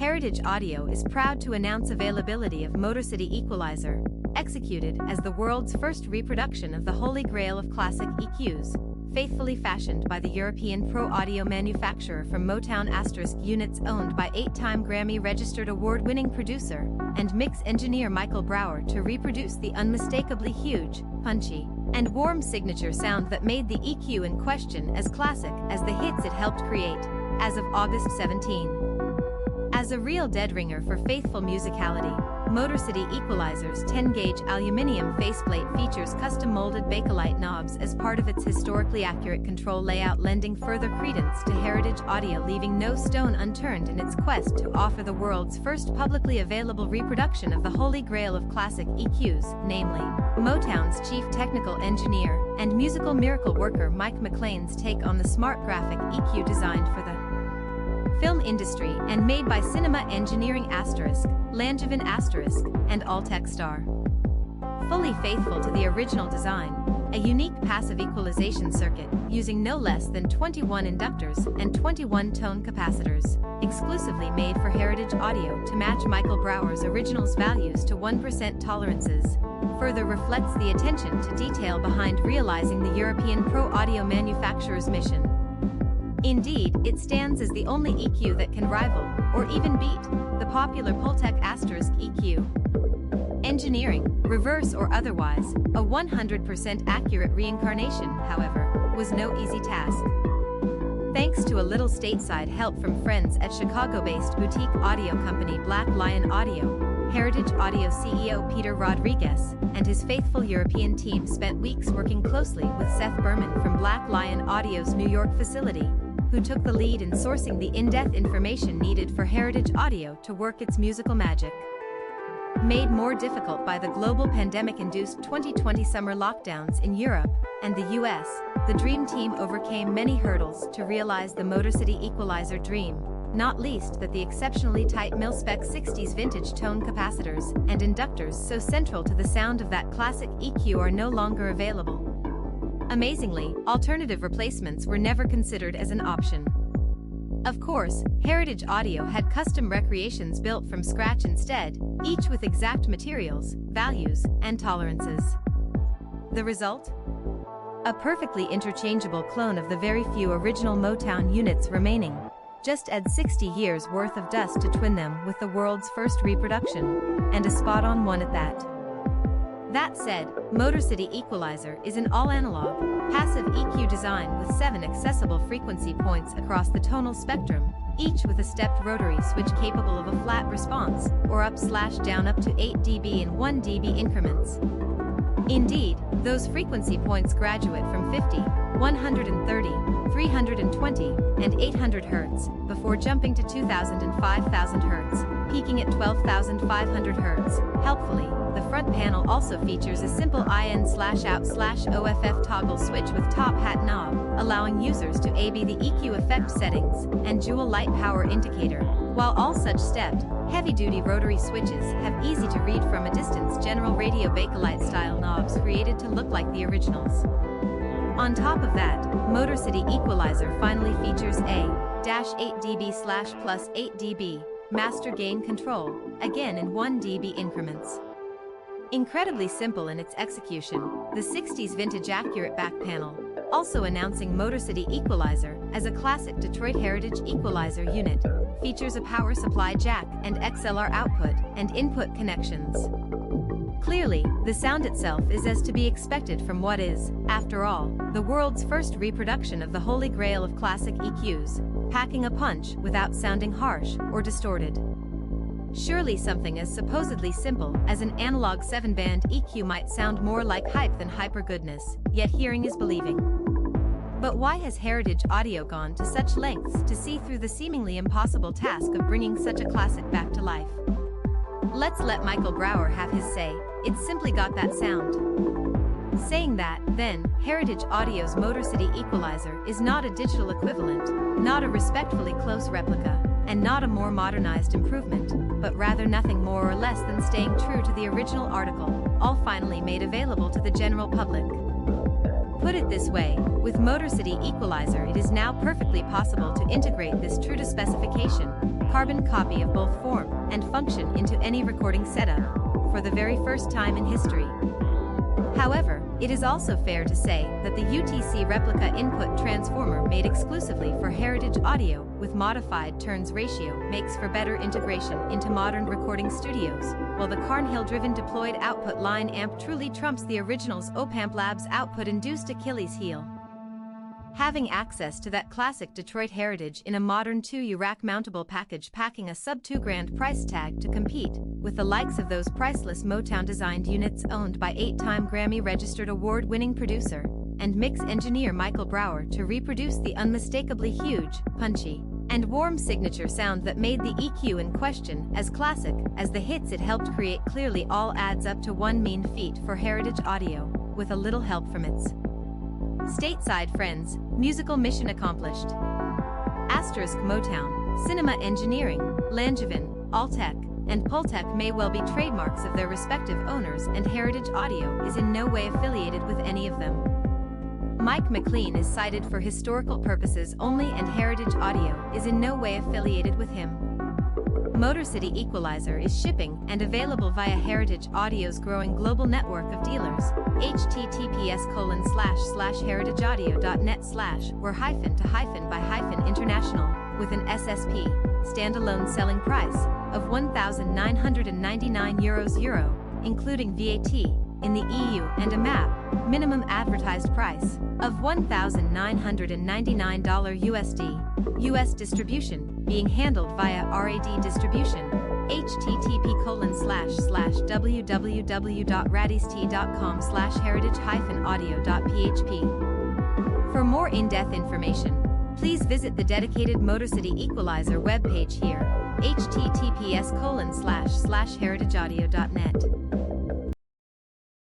Heritage Audio is proud to announce availability of MOTORCITY EQualizer, executed as the world's first reproduction of the Holy Grail of classic EQs, faithfully fashioned by the European pro audio manufacturer from Motown *, units owned by 8-time Grammy-registered award-winning producer and mix engineer Michael Brauer to reproduce the unmistakably huge, punchy, and warm signature sound that made the EQ in question as classic as the hits it helped create, as of August 17. As a real dead ringer for faithful musicality, MOTORCITY EQualizer's 10-gauge aluminium faceplate features custom-molded Bakelite knobs as part of its historically accurate control layout, lending further credence to Heritage Audio, leaving no stone unturned in its quest to offer the world's first publicly available reproduction of the Holy Grail of classic EQs, namely, Motown's chief technical engineer and musical miracle worker Mike McLean's take on the smart graphic EQ designed for the film industry and made by cinema engineering *, Langevin *, and Altec star. Fully faithful to the original design, a unique passive equalization circuit using no less than 21 inductors and 21 tone capacitors, exclusively made for Heritage Audio to match Michael Brauer's original's values to 1% tolerances, further reflects the attention to detail behind realizing the European pro audio manufacturer's mission. Indeed, it stands as the only EQ that can rival, or even beat, the popular Pultec EQ. Engineering, reverse or otherwise, a 100% accurate reincarnation, however, was no easy task. Thanks to a little stateside help from friends at Chicago-based boutique audio company Black Lion Audio, Heritage Audio CEO Peter Rodriguez and his faithful European team spent weeks working closely with Seth Berman from Black Lion Audio's New York facility, who took the lead in sourcing the in-depth information needed for Heritage Audio to work its musical magic. Made more difficult by the global pandemic-induced 2020 summer lockdowns in Europe and the US, the Dream Team overcame many hurdles to realize the MOTORCITY EQualizer dream, not least that the exceptionally tight mil-spec 60s vintage tone capacitors and inductors so central to the sound of that classic EQ are no longer available. Amazingly, alternative replacements were never considered as an option. Of course, Heritage Audio had custom recreations built from scratch instead, each with exact materials, values, and tolerances. The result? A perfectly interchangeable clone of the very few original Motown units remaining. Just add 60 years worth of dust to twin them with the world's first reproduction, and a spot-on one at that. That said, MOTORCITY EQualizer is an all-analog, passive EQ design with 7 accessible frequency points across the tonal spectrum, each with a stepped rotary switch capable of a flat response, or up/down up to 8 dB in 1 dB increments. Indeed, those frequency points graduate from 50, 130, 320, and 800 Hz, before jumping to 2000 and 5000 Hz, peaking at 12,500 Hz. Helpfully, the front panel also features a simple in/out/OFF toggle switch with top hat knob, allowing users to AB the EQ effect settings, and dual light power indicator, while all such stepped, heavy-duty rotary switches have easy-to-read from a distance general radio Bakelite style knobs created to look like the originals. On top of that, MOTORCITY EQualizer finally features a -8 dB/+8 dB master gain control, again in 1 dB increments. Incredibly simple in its execution, the 60s vintage accurate back panel, also announcing MOTORCITY EQualizer as a classic Detroit Heritage EQualizer unit, features a power supply jack and XLR output and input connections. Clearly, the sound itself is as to be expected from what is, after all, the world's first reproduction of the Holy Grail of classic EQs, packing a punch without sounding harsh or distorted. Surely something as supposedly simple as an analog 7-band EQ might sound more like hype than hyper goodness, yet hearing is believing. But why has Heritage Audio gone to such lengths to see through the seemingly impossible task of bringing such a classic back to life? Let's let Michael Brauer have his say. It's simply got that sound. Saying that, then, Heritage Audio's MOTORCITY EQualizer is not a digital equivalent, not a respectfully close replica, and not a more modernized improvement, but rather nothing more or less than staying true to the original article, all finally made available to the general public. Put it this way, with MOTORCITY EQualizer it is now perfectly possible to integrate this true to specification, carbon copy of both form and function into any recording setup, for the very first time in history. However, it is also fair to say that the UTC replica input transformer made exclusively for Heritage Audio with modified turns ratio makes for better integration into modern recording studios, while the Carnhill-driven deployed output line amp truly trumps the original's Opamp Labs output-induced Achilles heel. Having access to that classic Detroit heritage in a modern 2U rack mountable package packing a sub $2,000 price tag to compete with the likes of those priceless Motown designed units owned by 8-time Grammy registered award-winning producer and mix engineer Michael Brauer to reproduce the unmistakably huge, punchy, and warm signature sound that made the EQ in question as classic as the hits it helped create clearly all adds up to one mean feat for Heritage Audio, with a little help from its stateside friends. Musical mission accomplished. Asterisk Motown, Cinema Engineering, Langevin, Altec, and Pultec may well be trademarks of their respective owners, and Heritage Audio is in no way affiliated with any of them. Mike McLean is cited for historical purposes only, and Heritage Audio is in no way affiliated with him. MOTORCITY EQualizer is shipping and available via Heritage Audio's growing global network of dealers. https://heritageaudio.net/were-to-by international, with an SSP, standalone selling price, of €1,999 Euro, including VAT, in the EU, and a MAP, minimum advertised price, of $1,999 USD. US distribution being handled via RAD distribution. http://www.radist.com/heritage-audio.php. For more in-depth information, please visit the dedicated MOTORCITY EQualizer webpage here, https://heritageaudio.net.